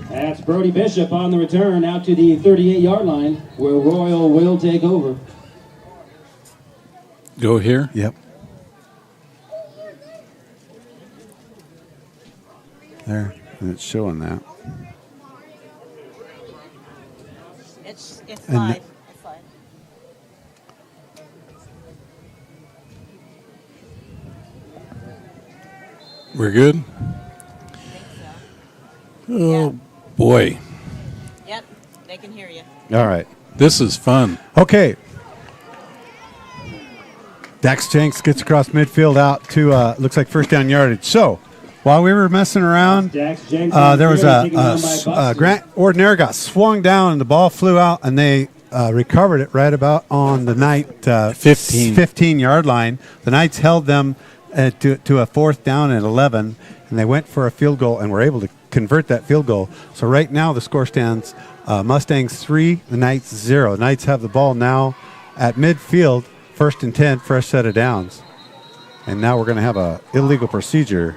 That's Brody Bishop on the return out to the 38-yard line, where Royal will take over. Go here? Yep. There, and it's showing that. It's live. It's live. We're good? I think so. Oh, boy. Yep, they can hear you. All right. This is fun. Okay. Dax Jenks gets across midfield out to, looks like first down yardage. So, while we were messing around, there was Grant Ordinaire got swung down and the ball flew out, and they recovered it right about on the Knight 15-yard line. The Knights held them to a fourth down at 11, and they went for a field goal and were able to convert that field goal. So right now the score stands Mustangs 3, the Knights 0. The Knights have the ball now at midfield, first and 10, fresh set of downs. And now we're going to have a illegal procedure.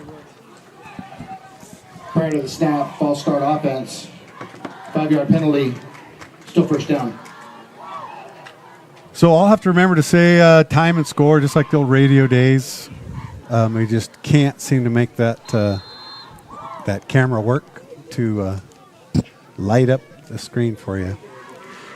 Prior to the snap, false start offense, 5-yard penalty, still first down. So I'll have to remember to say time and score, just like the old radio days. We just can't seem to make that camera work to light up the screen for you.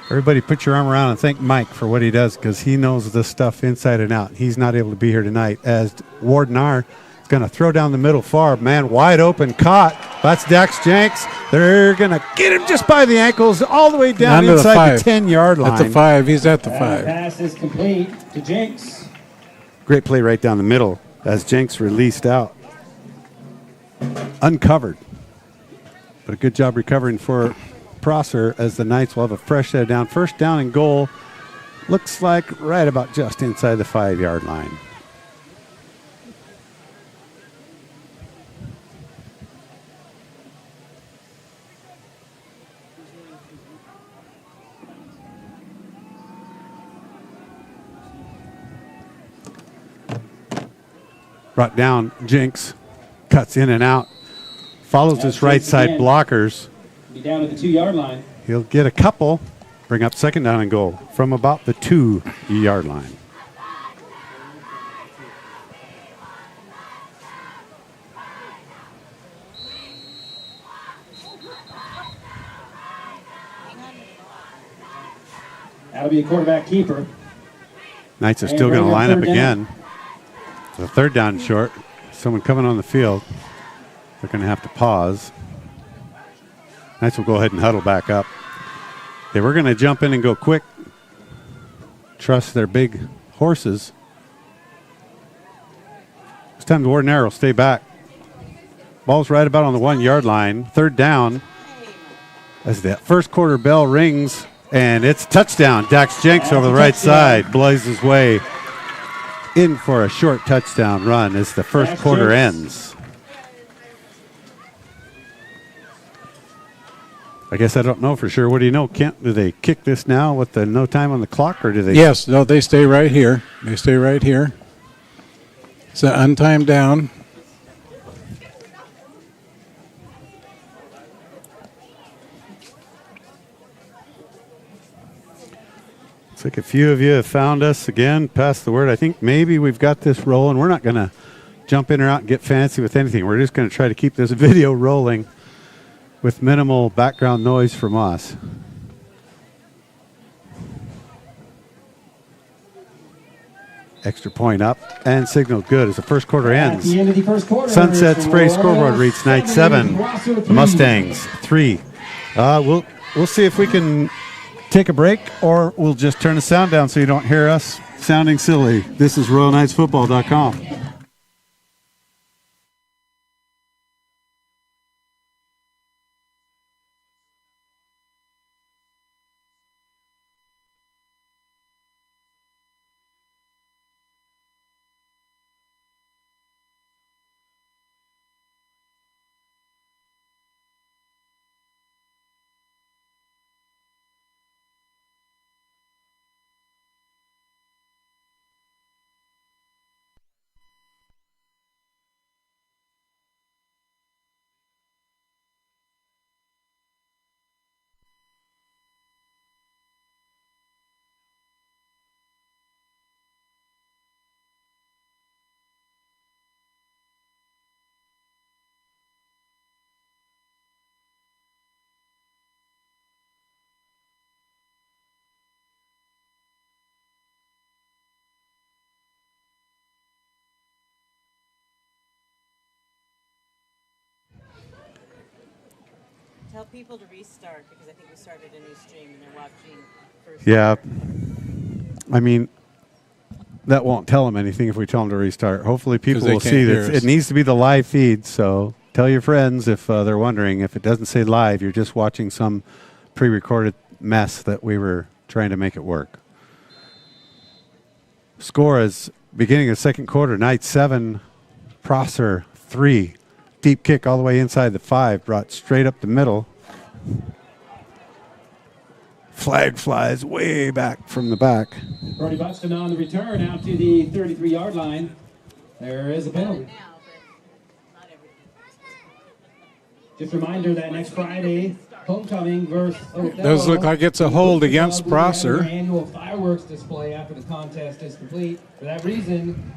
Everybody put your arm around and thank Mike for what he does, because he knows this stuff inside and out. He's not able to be here tonight, as Wardenar is going to throw down the middle far. Man, wide open, caught. That's Dax Jenks. They're going to get him just by the ankles all the way down inside the 10-yard line. At the 5. He's at the 5. Pass is complete to Jenks. Great play right down the middle as Jenks released out. Uncovered. But a good job recovering for Prosser, as the Knights will have a fresh set down. First down and goal. Looks like right about just inside the 5-yard line. Brought down, Jenks cuts in and out, follows his right side blockers. Be down at the 2-yard line. He'll get a couple, bring up second down and goal from about the 2-yard line. That'll be a quarterback keeper. Knights are still going to line up again. The third down short. Someone coming on the field. They're going to have to pause. Knights will go ahead and huddle back up. They were going to jump in and go quick. Trust their big horses. This time the Wardenaire will stay back. Ball's right about on the 1-yard line. Third down. As the first quarter bell rings, and it's touchdown. Dax Jenks over the right side blazes his way in for a short touchdown run as the first quarter ends. I guess I don't know for sure. What do you know, Kent? Do they kick this now with the no time on the clock, or do they? Yes, no, they stay right here. They stay right here. It's an untimed down. Looks like a few of you have found us again, passed the word. I think maybe we've got this rolling. We're not going to jump in or out and get fancy with anything. We're just going to try to keep this video rolling with minimal background noise from us. Extra point up and signal good as the first quarter ends. At the end of the first quarter, Sunset Spray scoreboard reads Knight 7, Mustangs 3. We'll see if we can take a break, or we'll just turn the sound down so you don't hear us sounding silly. This is RoyalKnightsFootball.com. Tell people to restart because I think we started a new stream and they're watching first. Yeah. I mean, that won't tell them anything if we tell them to restart. Hopefully people they will can't see hear that us. it needs to be the live feed. So tell your friends if they're wondering. If it doesn't say live, you're just watching some pre-recorded mess that we were trying to make it work. Score is beginning of second quarter, Knights 7, Prosser 3. Deep kick all the way inside the 5, brought straight up the middle. Flag flies way back from the back. Brody Buxton on the return out to the 33-yard line. There is a penalty. Now, but not every. Just a reminder that next Friday, homecoming versus Othello. Does look like it's a hold against Prosser. Annual fireworks display after the contest is complete. For that reason,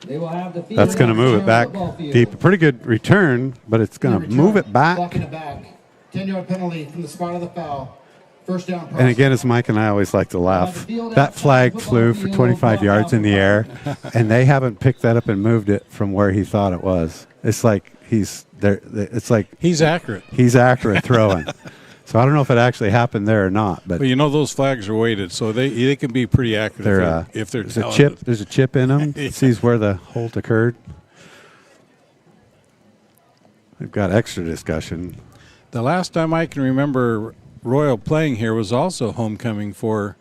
they will have the field. That's going to move it back deep. A pretty good return, but it's going to move it back. Blocking it back. 10-yard penalty from the spot of the foul. First down. And again, as Mike and I always like to laugh, that flag flew for 25 yards in the air, and they haven't picked that up and moved it from where he thought it was. It's like he's there. It's like He's accurate. he's accurate throwing. So I don't know if it actually happened there or not, but But you know those flags are weighted, so they can be pretty accurate they're, if they're there's a talented. chip. There's a chip in them. It sees where the hold occurred. We've got extra discussion. The last time I can remember Royal playing here was also homecoming for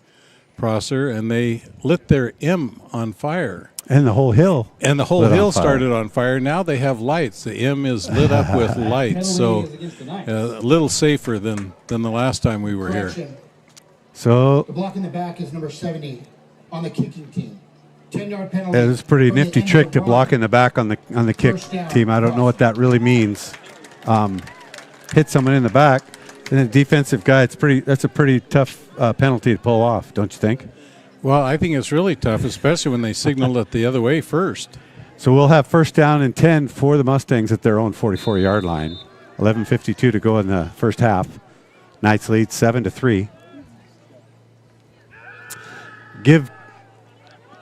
Prosser, and they lit their M on fire. And the whole hill. And the whole lit on hill fire. started on fire. Now they have lights. The M is lit up with lights, so Penalty is against the Knights. a little safer than the last time we were here. Correction. So The block in the back is number 70 on the kicking team. 10-yard penalty. it was a pretty from the nifty end of trick to run. block in the back on the kick First down. team. I don't know what that really means. Hit someone in the back, and then defensive guy. That's a pretty tough penalty to pull off, don't you think? Well, I think it's really tough, especially when they signaled it the other way first. So we'll have first down and 10 for the Mustangs at their own 44-yard line. 11:52 to go in the first half. Knights lead 7-3.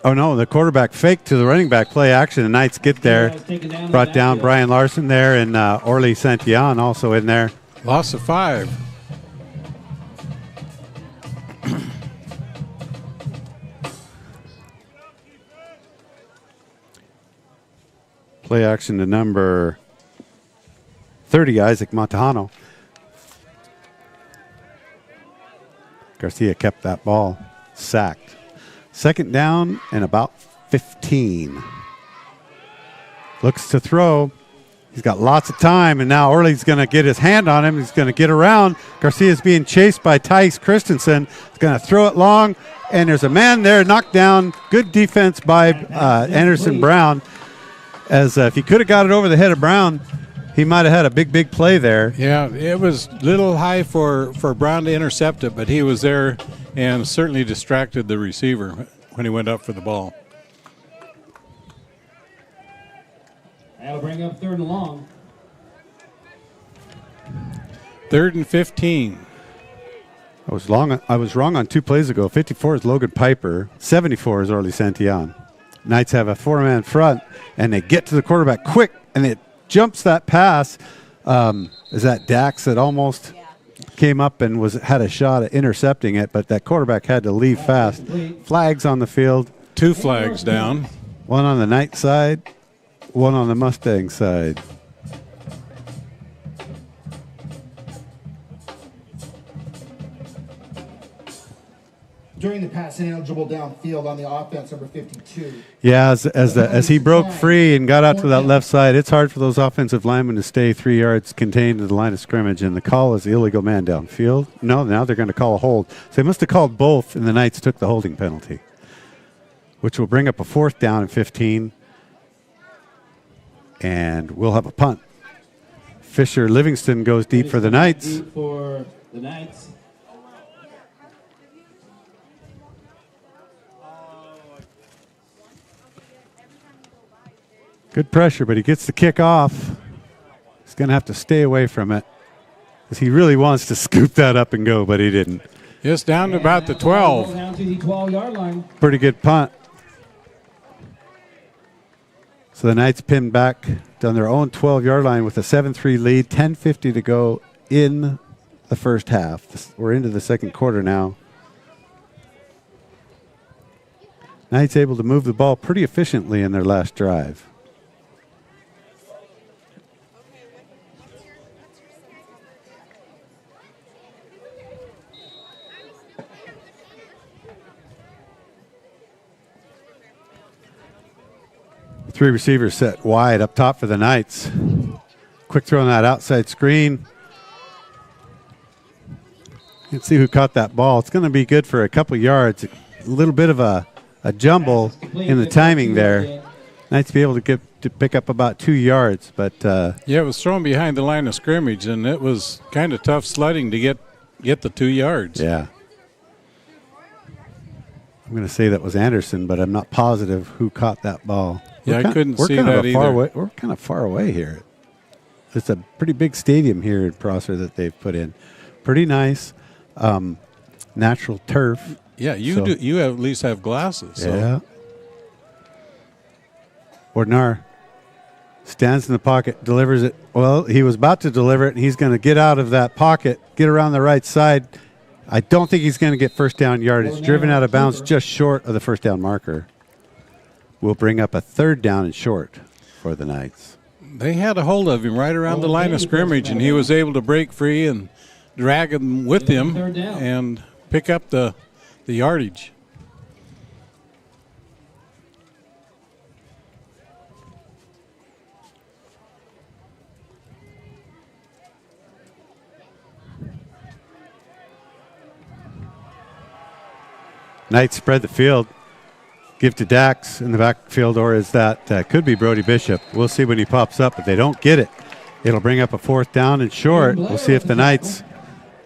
Oh no, the quarterback fake to the running back, play action. The Knights get there. Brought down Brian Larson there, and Orly Santillan also in there. Loss of 5. Play action to number 30, Isaac Montejano. Garcia kept that ball sacked. Second down and about 15. Looks to throw. He's got lots of time, and now Orly's going to get his hand on him. He's going to get around. Garcia's being chased by Tice Christensen. He's going to throw it long, and there's a man there knocked down. Good defense by Anderson Brown. As if he could have got it over the head of Brown, he might have had a big play there. Yeah, it was a little high for Brown to intercept it, but he was there and certainly distracted the receiver when he went up for the ball. That'll bring up 3rd and long. 3rd and 15. I was wrong on 2 plays ago. 54 is Logan Piper. 74 is Orly Santillan. Knights have a 4-man front, and they get to the quarterback quick, and it jumps that pass. Is that Dax that almost came up and had a shot at intercepting it, but that quarterback had to leave fast. Flags on the field. 2 flags down. One on the Knight side, one on the Mustang side. During the pass, ineligible downfield on the offense, number 52. Yeah, as he broke free and got out to that left side, it's hard for those offensive linemen to stay 3 yards contained to the line of scrimmage, and the call is illegal man downfield. No, now they're going to call a hold. So they must have called both, and the Knights took the holding penalty, which will bring up a 4th down and 15, and we'll have a punt. Fisher Livingston goes deep for the Knights. Deep for the Knights. Good pressure, but he gets the kick off. He's going to have to stay away from it because he really wants to scoop that up and go, but he didn't. Just down to about the 12. Down to the 12-yard line. Pretty good punt. So the Knights pinned back down their own 12-yard line with a 7-3 lead, 10:50 to go in the first half. We're into the second quarter now. Knights able to move the ball pretty efficiently in their last drive. Three receivers set wide up top for the Knights. Quick throw on that outside screen. Let's see who caught that ball. It's going to be good for a couple yards. A little bit of a jumble in the timing there. Knights be able to pick up about 2 yards, but yeah, it was thrown behind the line of scrimmage, and it was kind of tough sledding to get the 2 yards. Yeah. I'm going to say that was Anderson, but I'm not positive who caught that ball. Yeah, I couldn't see that either. We're kind of far away here. It's a pretty big stadium here in Prosser that they've put in. Pretty nice, natural turf. Yeah, you at least have glasses. So. Yeah. Ordnar stands in the pocket, delivers it. Well, he was about to deliver it, and he's going to get out of that pocket, get around the right side. I don't think he's going to get first down yardage. Driven out of bounds just short of the first down marker. We'll bring up a third down and short for the Knights. They had a hold of him right around the line of scrimmage, and he was able to break free and drag him with him and pick up the yardage. Knights spread the field. Give to Dax in the backfield, or is that could be Brody Bishop. We'll see when he pops up. If they don't get it, it'll bring up a fourth down and short. We'll see if the Knights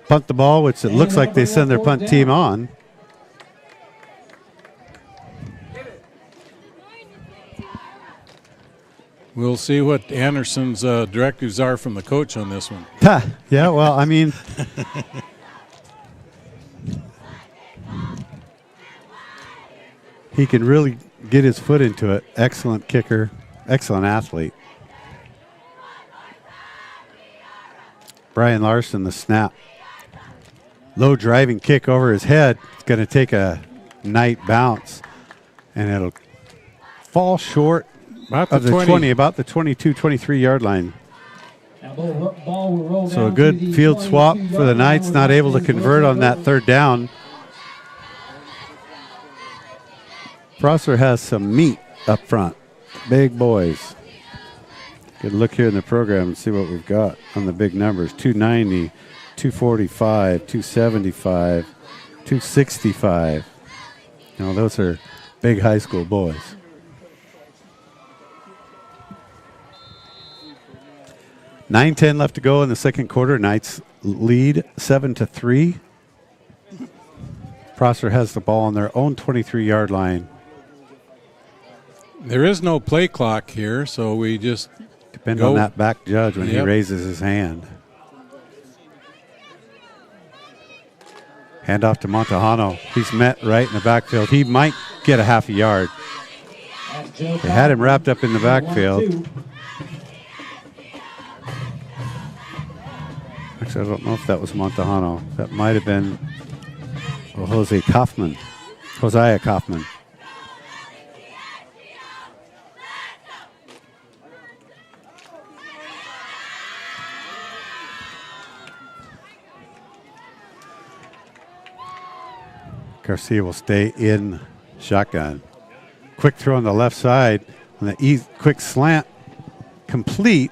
punt the ball, which it looks like they send their punt team on. We'll see what Anderson's directives are from the coach on this one. Yeah, well, I mean, he can really get his foot into it. Excellent kicker, excellent athlete. Brian Larson, the snap. Low driving kick over his head. It's going to take a Knight bounce, and it'll fall short of the 20, about the 22, 23-yard line. So a good field swap for the Knights, not able to convert on that third down. Prosser has some meat up front. Big boys. Good look here in the program and see what we've got on the big numbers. 290, 245, 275, 265. You know, those are big high school boys. $9:10 left to go in the second quarter. Knights lead 7-3. Prosser has the ball on their own 23-yard line. There is no play clock here, so we just depend on that back judge when he raises his hand. Hand off to Montejano. He's met right in the backfield. He might get a half a yard. They had him wrapped up in the backfield. Actually, I don't know if that was Montejano. That might have been Hosea Kaufman. Garcia will stay in shotgun. Quick throw on the left side. On the quick slant. Complete.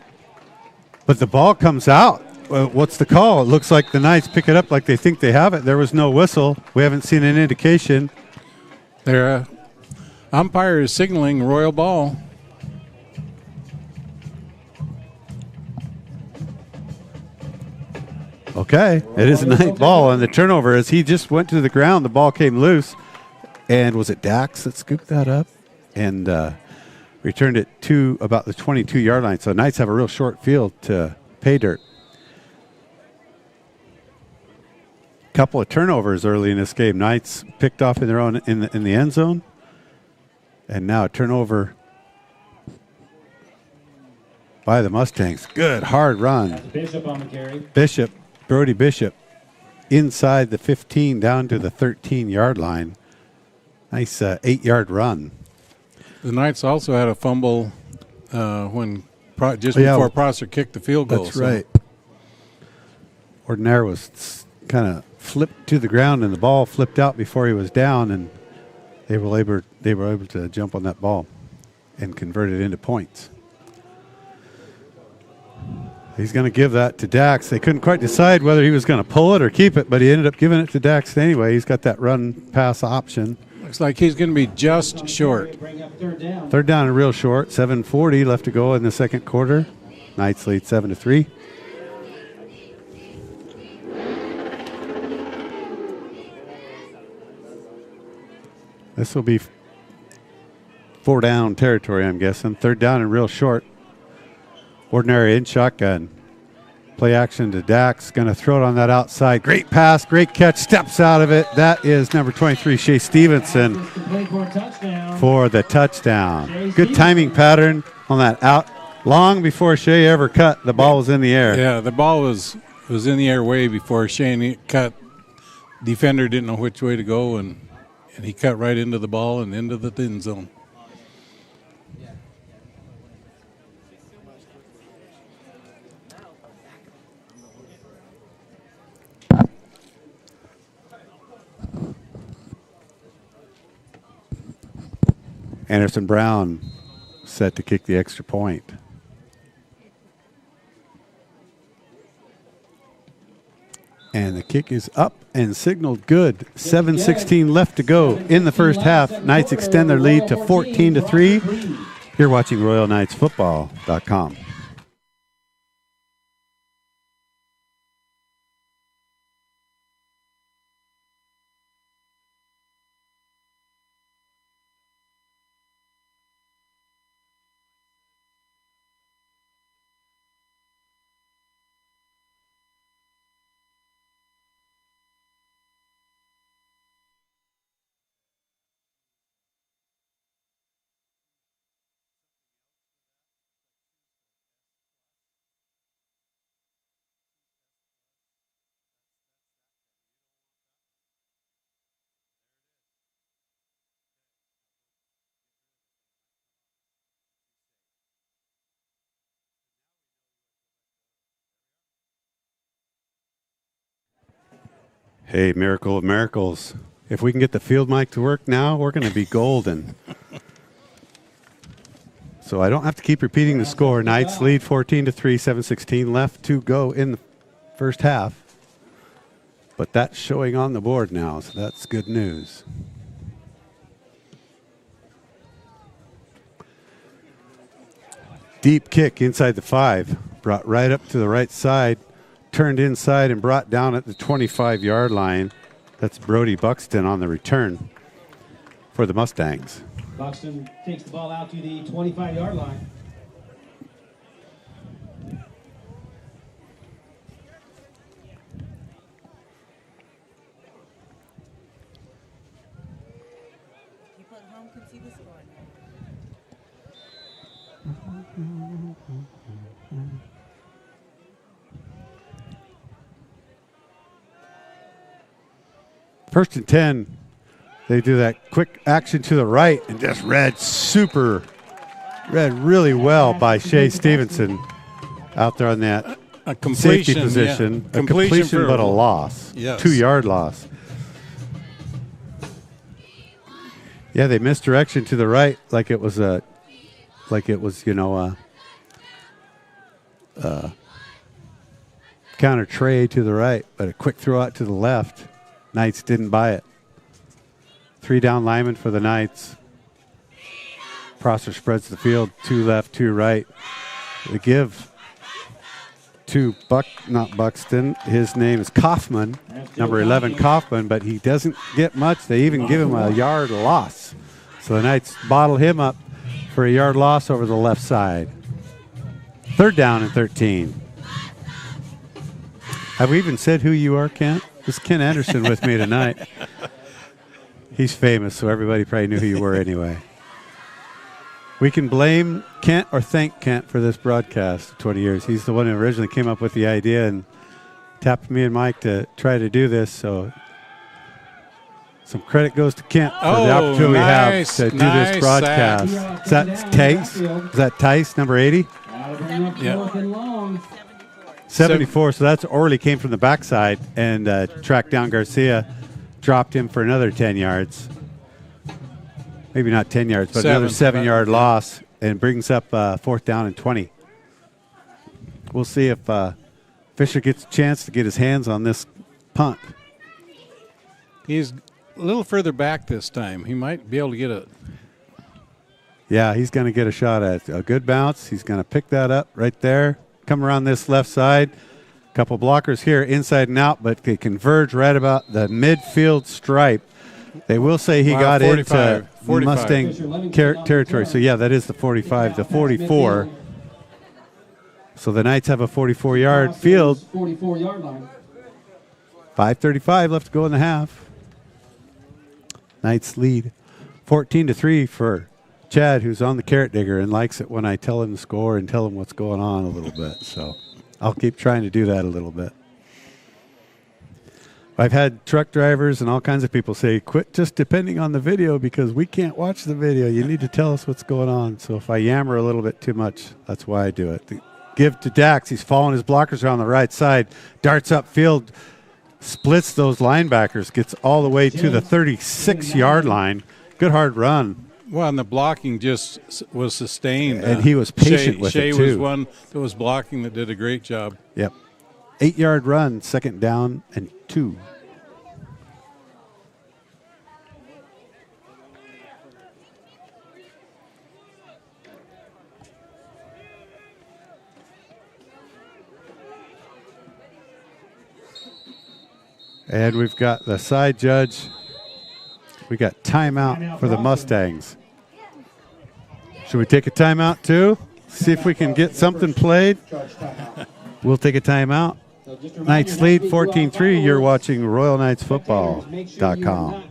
But the ball comes out. What's the call? It looks like the Knights pick it up like they think they have it. There was no whistle. We haven't seen an indication. Their umpire is signaling Royal ball. Okay, it is a Knight ball, and the turnover as he just went to the ground, the ball came loose, and was it Dax that scooped that up and returned it to about the 22-yard line. So Knights have a real short field to pay dirt. Couple of turnovers early in this game. Knights picked off in their own in the end zone, and now a turnover by the Mustangs. Good hard run. Bishop on the carry. Brody Bishop inside the 15 down to the 13-yard line. Nice 8-yard run. The Knights also had a fumble before Prosser kicked the field goal. That's right. Ordinaire was kind of flipped to the ground, and the ball flipped out before he was down, and they were able to jump on that ball and convert it into points. He's going to give that to Dax. They couldn't quite decide whether he was going to pull it or keep it, but he ended up giving it to Dax anyway. He's got that run-pass option. Looks like he's going to be just short. Third down and real short. 7:40 left to go in the second quarter. Knights lead 7-3. This will be 4-down territory, I'm guessing. Third down and real short. Ordinary in shotgun. Play action to Dax. Going to throw it on that outside. Great pass, great catch. Steps out of it. That is number 23, Shea Stevenson, for the touchdown. Good timing pattern on that out. Long before Shea ever cut, the ball was in the air. Yeah, the ball was in the air way before Shea cut. Defender didn't know which way to go, and he cut right into the ball and into the end zone. Anderson Brown set to kick the extra point. And the kick is up and signaled good. 7:16 left to go in the first half. Knights extend their lead to 14-3. You're watching RoyalKnightsFootball.com. Hey, miracle of miracles. If we can get the field mic to work now, we're going to be golden. So I don't have to keep repeating the score. Knights lead 14-3, 7:16 left to go in the first half. But that's showing on the board now, so that's good news. Deep kick inside the 5, brought right up to the right side. Turned inside and brought down at the 25-yard line. That's Brody Buxton on the return for the Mustangs. Buxton takes the ball out to the 25-yard line. People at home can see the score now. First and 10, they do that quick action to the right and just read really well by Shea Stevenson out there on that safety position. Yeah. A completion but a loss. Yes. 2-yard loss. Yeah, they misdirection to the right like it was counter tray to the right, but a quick throw out to the left. Knights didn't buy it. 3 down linemen for the Knights. Prosser spreads the field, 2 left, 2 right. They give to not Buxton. His name is Kaufman, number 11 Kaufman, but he doesn't get much. They even give him a yard loss. So the Knights bottle him up for a yard loss over the left side. 3rd down and 13. Have we even said who you are, Kent? This is Ken Anderson with me tonight. He's famous, so everybody probably knew who you were anyway. We can blame Kent or thank Kent for this broadcast 20 years. He's the one who originally came up with the idea, and tapped me and Mike to try to do this. So some credit goes to Kent for the opportunity we have to do this broadcast. Is that Tice? Is that Tice, number 80? Yeah. 74. So that's Orley came from the backside and tracked down Garcia, dropped him for another 10 yards. Maybe not 10 yards, but another 7-yard loss, and brings up 4th down and 20. We'll see if Fisher gets a chance to get his hands on this punt. He's a little further back this time. He might be able to get it. Yeah, he's going to get a shot at a good bounce. He's going to pick that up right there. Come around this left side. Couple blockers here, inside and out, but they converge right about the midfield stripe. They will say he got 45, into 45. Mustang territory. So, yeah, that is the 45, the 44. So the Knights have a 44-yard field. 44-yard line. 5:35 left to go in the half. Knights lead 14-3 for Chad, who's on the carrot digger and likes it when I tell him to score and tell him what's going on a little bit. So I'll keep trying to do that a little bit. I've had truck drivers and all kinds of people say, quit just depending on the video because we can't watch the video. You need to tell us what's going on. So if I yammer a little bit too much, that's why I do it. Give to Dax. He's following his blockers around the right side. Darts upfield, splits those linebackers, gets all the way to the 36-yard line. Good hard run. Well, and the blocking just was sustained. And he was patient with it, too. Shea was one that was blocking that did a great job. Yep. 8-yard run, 2nd down and 2. And we've got the side judge. We got timeout for the Mustangs. Should we take a timeout too? See if we can get something played. We'll take a timeout. Knights lead 14-3. You're watching RoyalKnightsFootball.com.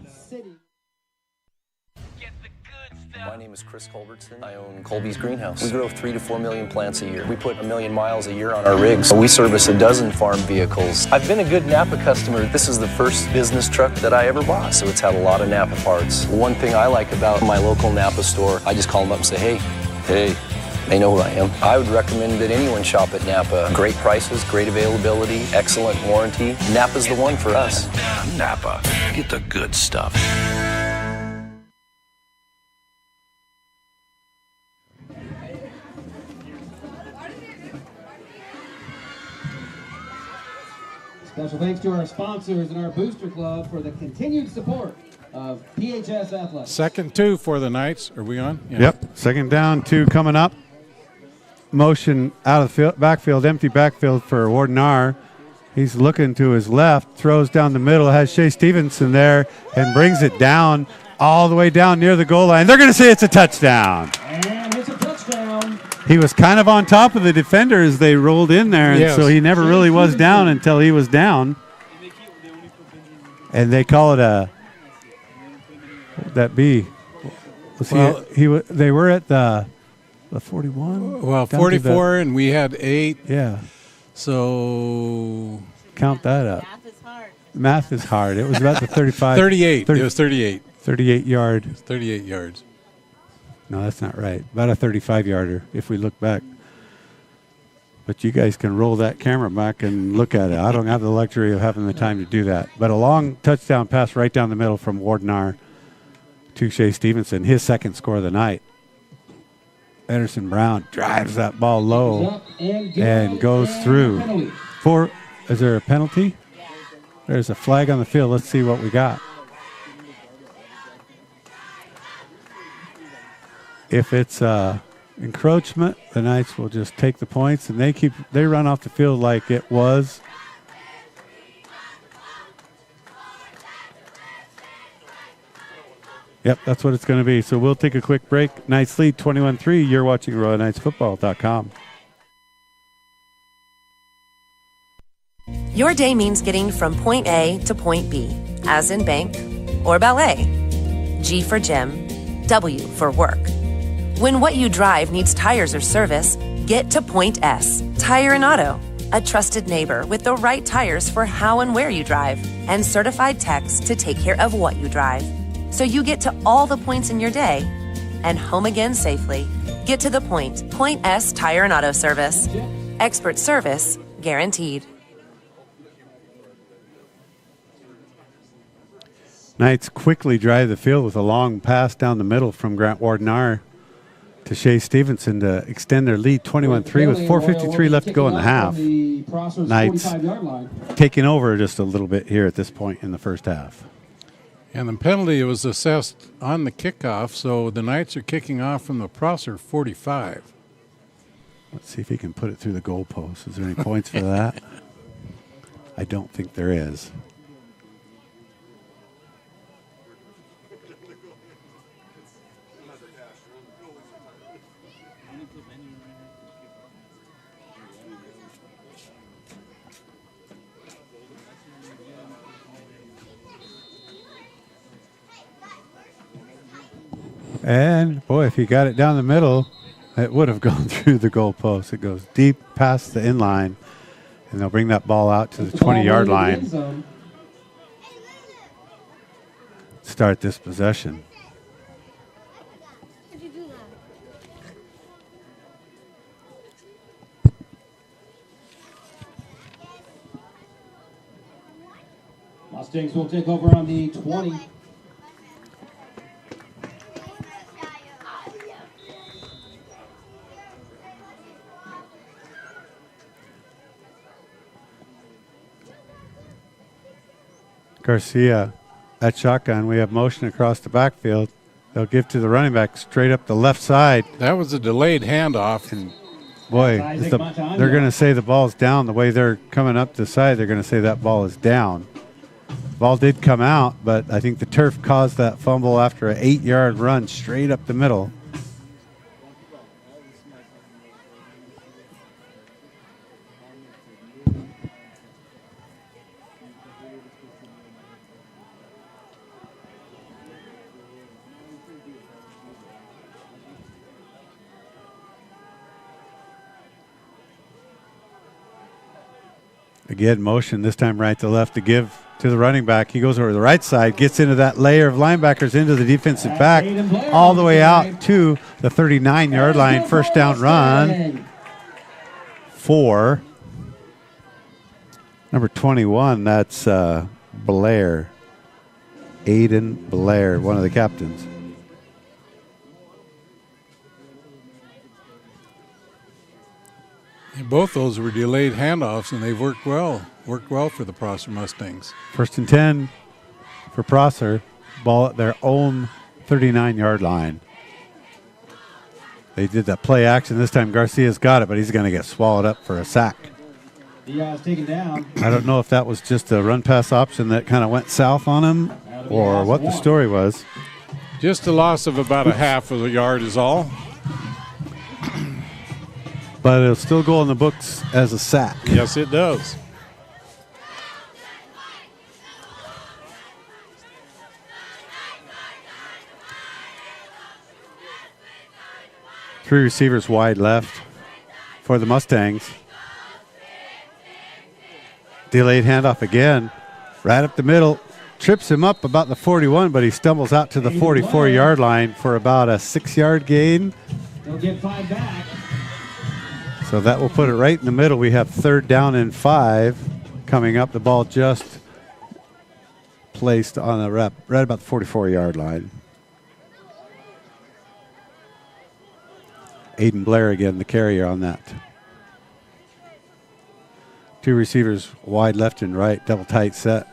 My name is Chris Culbertson. I own Colby's Greenhouse. We grow 3 to 4 million plants a year. We put 1 million miles a year on our rigs. We service a dozen farm vehicles. I've been a good Napa customer. This is the first business truck that I ever bought, so it's had a lot of Napa parts. One thing I like about my local Napa store, I just call them up and say, hey, they know who I am. I would recommend that anyone shop at Napa. Great prices, great availability, excellent warranty. Napa's the one for us. Napa, get the good stuff. Special thanks to our sponsors and our booster club for the continued support of PHS Athletics. 2nd 2 for the Knights. Are we on? Yeah. Yep. 2nd down, 2 coming up. Motion out of the field, backfield, empty backfield for Wardenar. He's looking to his left, throws down the middle, has Shea Stevenson there, and brings it down all the way down near the goal line. They're going to say it's a touchdown. And it's a touchdown. He was kind of on top of the defender as they rolled in there, and so he never really was down until he was down. And they call it a – what would that be? They were at the 41? Well, 44, and we had 8. Yeah. So count that up. Math is hard. Math is hard. It was about the 35. 38. It was 38. 38-yard. 38 yards. No, that's not right. About a 35-yarder if we look back. But you guys can roll that camera back and look at it. I don't have the luxury of having the time to do that. But a long touchdown pass right down the middle from Wardenar to Shea Stevenson, his 2nd score of the night. Ederson Brown drives that ball low and goes through. Is there a penalty? There's a flag on the field. Let's see what we got. If it's encroachment, the Knights will just take the points, and they run off the field like it was. Yep, that's what it's going to be. So we'll take a quick break. Knights lead 21-3. You're watching RoyalKnightsFootball.com. Your day means getting from point A to point B, as in bank or ballet. G for gym, W for work. When what you drive needs tires or service, get to Point S, Tire and Auto. a trusted neighbor with the right tires for how and where you drive, and certified techs to take care of what you drive. So you get to all the points in your day and home again safely. Get to the point. Point S Tire and Auto Service. Expert service guaranteed. Knights quickly drive the field with a long pass down the middle from Grant Wardenar to Shea Stevenson to extend their lead 21-3 with 4:53 left to go in the half. Knights taking over just a little bit here at this point in the first half. And the penalty was assessed on the kickoff, so the Knights are kicking off from the Prosser 45. Let's see if he can put it through the goalpost. Is there any points for that? I don't think there is. And, boy, if he got it down the middle, it would have gone through the goalpost. It goes deep past the inline, and they'll bring that ball out to the 20-yard line. Start this possession. Mustangs will take over on the 20. Garcia at shotgun. We have motion across the backfield. They'll give to the running back straight up the left side. That was a delayed handoff. And boy, they're going to say the ball's down. The way they're coming up the side, they're going to say that ball is down. The ball did come out, but I think the turf caused that fumble after an 8-yard run straight up the middle. Again, motion, this time right to left to give to the running back. He goes over to the right side, gets into that layer of linebackers into the defensive back, all the way out to the 39-yard line. First down run for number 21. That's Blair, Aiden Blair, one of the captains. And both those were delayed handoffs, and they've worked well for the Prosser Mustangs. First and 10 for Prosser. Ball at their own 39-yard line. They did that play action. This time Garcia's got it, but he's going to get swallowed up for a sack. Diaz taken down. I don't know if that was just a run-pass option that kind of went south on him or what the story was. Just a loss of about a half of a yard is all. But it'll still go in the books as a sack. Yes, it does. Three receivers wide left for the Mustangs. Delayed handoff again. Right up the middle. Trips him up about the 41, but he stumbles out to the 44-yard line for about a 6-yard gain. They'll get 5 back. So that will put it right in the middle. We have 3rd down and 5 coming up. The ball just placed on the right about the 44-yard line. Aiden Blair again, the carrier on that. Two receivers wide left and right, double tight set.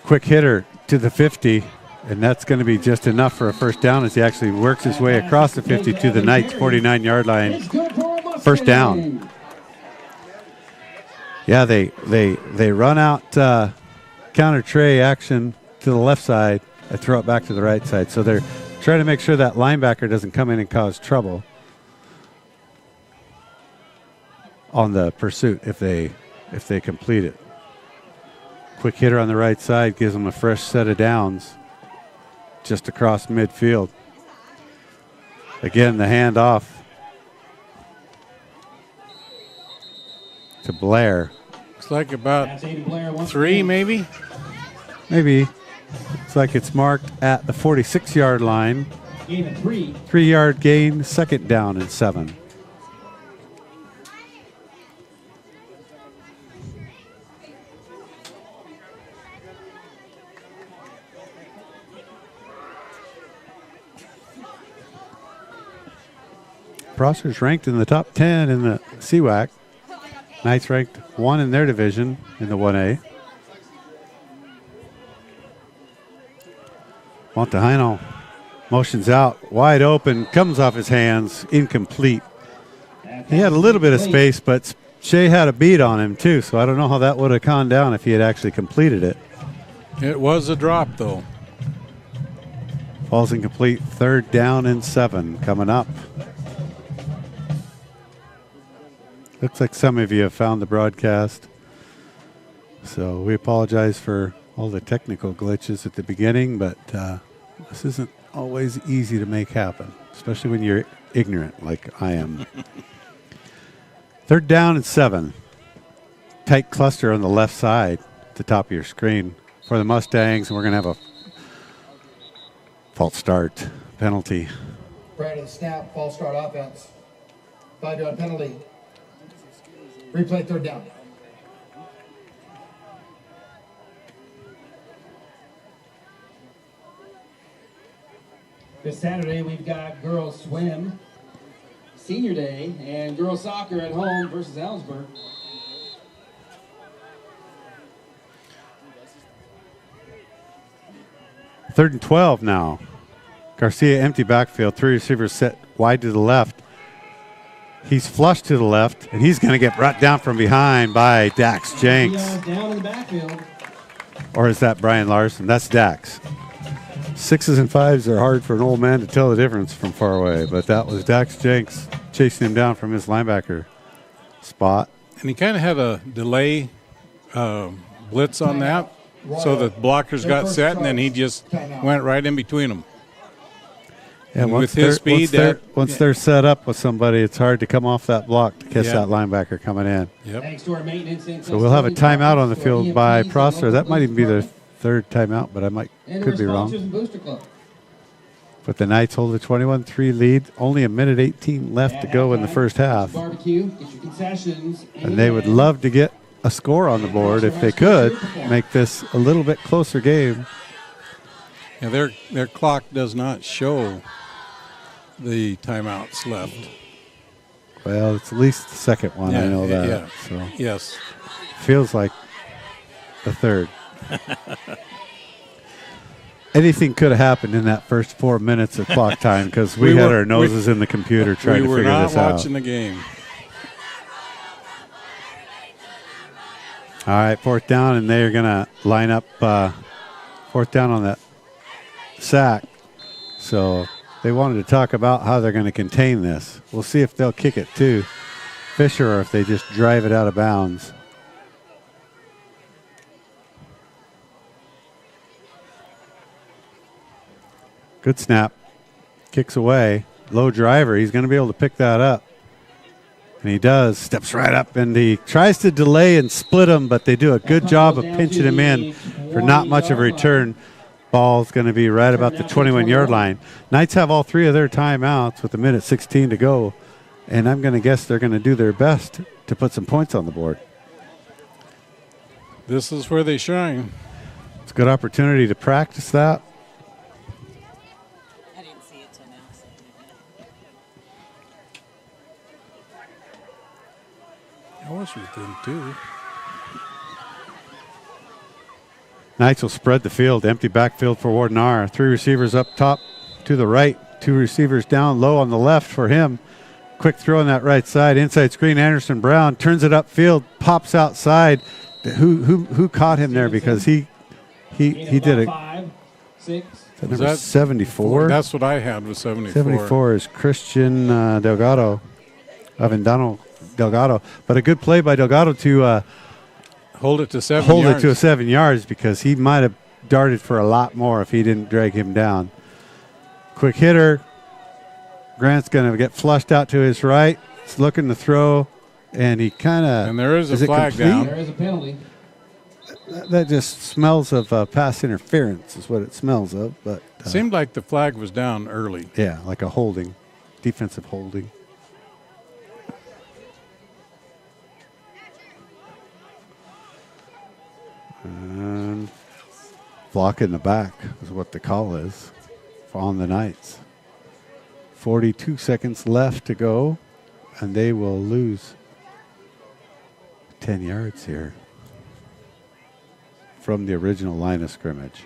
Quick hitter to the 50, and that's going to be just enough for a first down as he actually works his way across the 50 to the Knights' 49-yard line. First down. Yeah, they run out counter tray action to the left side. They throw it back to the right side. So they're trying to make sure that linebacker doesn't come in and cause trouble on the pursuit if they complete it. Quick hitter on the right side gives them a fresh set of downs just across midfield. Again, the handoff to Blair. Looks like about That's Aiden Blair once 3, again. maybe. Maybe. Looks like it's marked at the 46-yard line. Gain of 3. 3-yard gain, 2nd down and 7. Prosser's ranked in the top 10 in the CWAC. Knights ranked 1 in their division in the 1A. Montejaino motions out, wide open, comes off his hands, incomplete. He had a little bit of space, but Shea had a beat on him too, so I don't know how that would have gone down if he had actually completed it. It was a drop, though. Falls incomplete, 3rd down and 7 coming up. Looks like some of you have found the broadcast. So we apologize for all the technical glitches at the beginning, but this isn't always easy to make happen, especially when you're ignorant like I am. 3rd down and 7. Tight cluster on the left side at the top of your screen for the Mustangs, and we're going to have a false start penalty. Brandon snap, false start offense. 5-yard penalty. Replay 3rd down. This Saturday, we've got girls swim, senior day, and girls soccer at home versus Ellensburg. Third and 12 now. Garcia empty backfield. 3 receivers set wide to the left. He's flushed to the left, and he's going to get brought down from behind by Dax Jenks. Down in the backfield. Or is that Brian Larson? That's Dax. 6s and 5s are hard for an old man to tell the difference from far away, but that was Dax Jenks chasing him down from his linebacker spot. And he kind of had a delay blitz on that, so the blockers got set, and then he just went right in between them. And with his speed, once they're set up with somebody, it's hard to come off that block to catch that linebacker coming in. Yep. Thanks to our maintenance. So we'll have a timeout on the field by Prosser. That might even be the 3rd timeout, but could be wrong. But the Knights hold a 21-3 lead. Only a minute 18 left to go in the first half. Barbecue, get your concessions. And they would love to get a score on the board if they could make this a little bit closer game. Yeah, their clock does not show the timeouts left. Well, it's at least the second one. I know that. Yeah. So Yes. feels like the 3rd. Anything could have happened in that first 4 minutes of clock time because we had our noses in the computer trying to figure this out. We were not watching the game. All right, 4th down, and they're going to line up 4th down on that sack. So they wanted to talk about how they're going to contain this. We'll see if they'll kick it to Fisher or if they just drive it out of bounds. Good snap. Kicks away. Low driver. He's going to be able to pick that up. And he does. Steps right up, and he tries to delay and split him, but they do a good job of pinching him in for not much of a return. Ball's going to be right about the 21-yard line. Knights have all 3 of their timeouts with a minute 16 to go, and I'm going to guess they're going to do their best to put some points on the board. This is where they shine. It's a good opportunity to practice that. I didn't see it till now. I was within 2. Knights will spread the field. Empty backfield for Wardenar. 3 receivers up top to the right. 2 receivers down low on the left for him. Quick throw on that right side. Inside screen, Anderson Brown turns it upfield, pops outside. Who caught him there? Because he did it. 5, 6. That number 74. That's what I had with 74. 74 is Christian Delgado, Avendano Delgado. But a good play by Delgado to hold it to 7 hold yards. it to 7 yards because he might have darted for a lot more if he didn't drag him down. Quick hitter. Grant's going to get flushed out to his right. He's looking to throw, and he kind of... And there is a flag down. There is a penalty. That just smells of pass interference is what it smells of. But seemed like the flag was down early. Yeah, like a holding, defensive holding. And block in the back is what the call is on the Knights. 42 seconds left to go, and they will lose 10 yards here from the original line of scrimmage.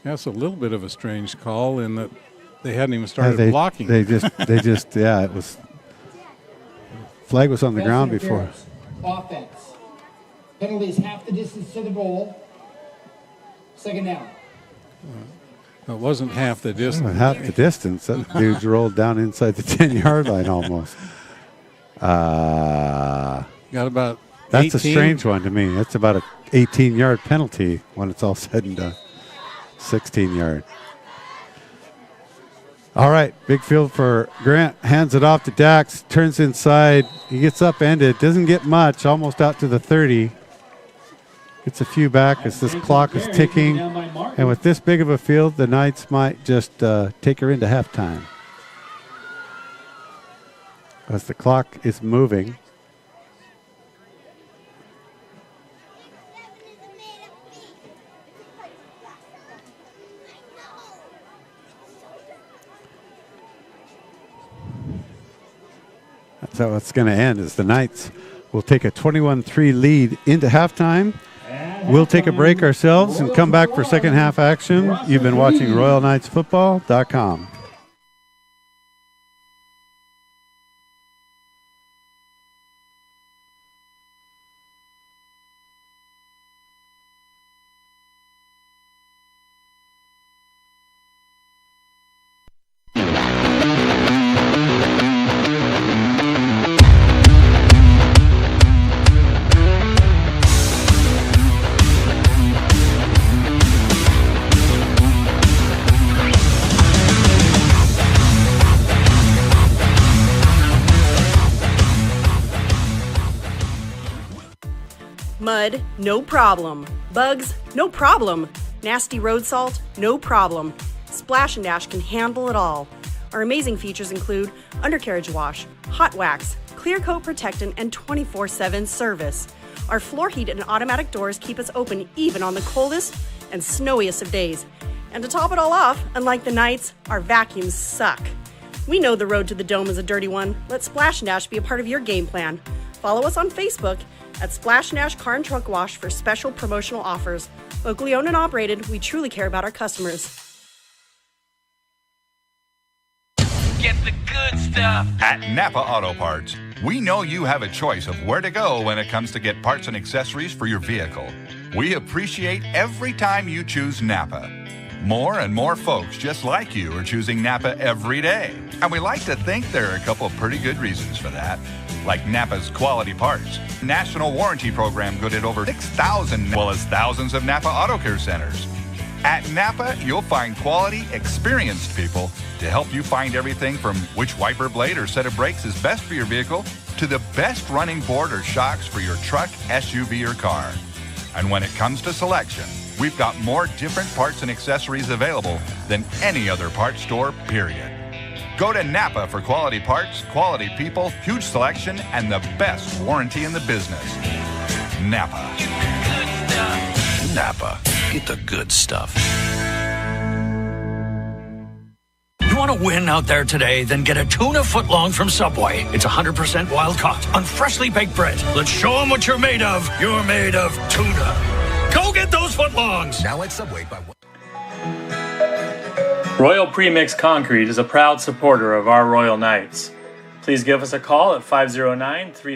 That's a little bit of a strange call in that they hadn't even started blocking. They just, yeah, it was. Flag was on the ground before. Offense. Penalties half the distance to the goal. Second down. It wasn't half the distance. Half the distance. That dude's rolled down inside the 10-yard line almost. Got about That's 18. a strange one to me. That's about an 18-yard penalty when it's all said and done. 16-yard. All right, big field for Grant. Hands it off to Dax. Turns inside. He gets upended. Doesn't get much. Almost out to the 30. Gets a few back as this clock is ticking. And with this big of a field, the Knights might just take her into halftime. As the clock is moving. That's how it's going to end, is the Knights will take a 21-3 lead into halftime. We'll take a break ourselves and come back for second half action. You've been watching RoyalKnightsFootball.com. Mud, no problem. Bugs, no problem. Nasty road salt, no problem. Splash and Dash can handle it all. Our amazing features include undercarriage wash, hot wax, clear coat protectant, and 24/7 service. Our floor heat and automatic doors keep us open even on the coldest and snowiest of days. And to top it all off, unlike the Knights, our vacuums suck. We know the road to the dome is a dirty one. Let Splash and Dash be a part of your game plan. Follow us on Facebook at Splash and Dash Car and Truck Wash for special promotional offers. Locally owned and operated, we truly care about our customers. Get the good stuff at Napa Auto Parts. We know you have a choice of where to go when it comes to get parts and accessories for your vehicle. We appreciate every time you choose Napa. More and more folks just like you are choosing Napa every day. And we like to think there are a couple of pretty good reasons for that. Like Napa's quality parts, national warranty program good at over 6,000, as well as thousands of Napa Auto Care centers. At Napa, you'll find quality, experienced people to help you find everything from which wiper blade or set of brakes is best for your vehicle to the best running board or shocks for your truck, SUV, or car. And when it comes to selection, we've got more different parts and accessories available than any other parts store, period. Go to Napa for quality parts, quality people, huge selection, and the best warranty in the business. Napa. Napa. Get the good stuff. You want to win out there today? Then get a tuna footlong from Subway. It's 100% wild caught on freshly baked bread. Let's show them what you're made of. You're made of tuna. Go get those footlongs. Now at Subway by Royal Premix Concrete is a proud supporter of our Royal Knights. Please give us a call at 509-3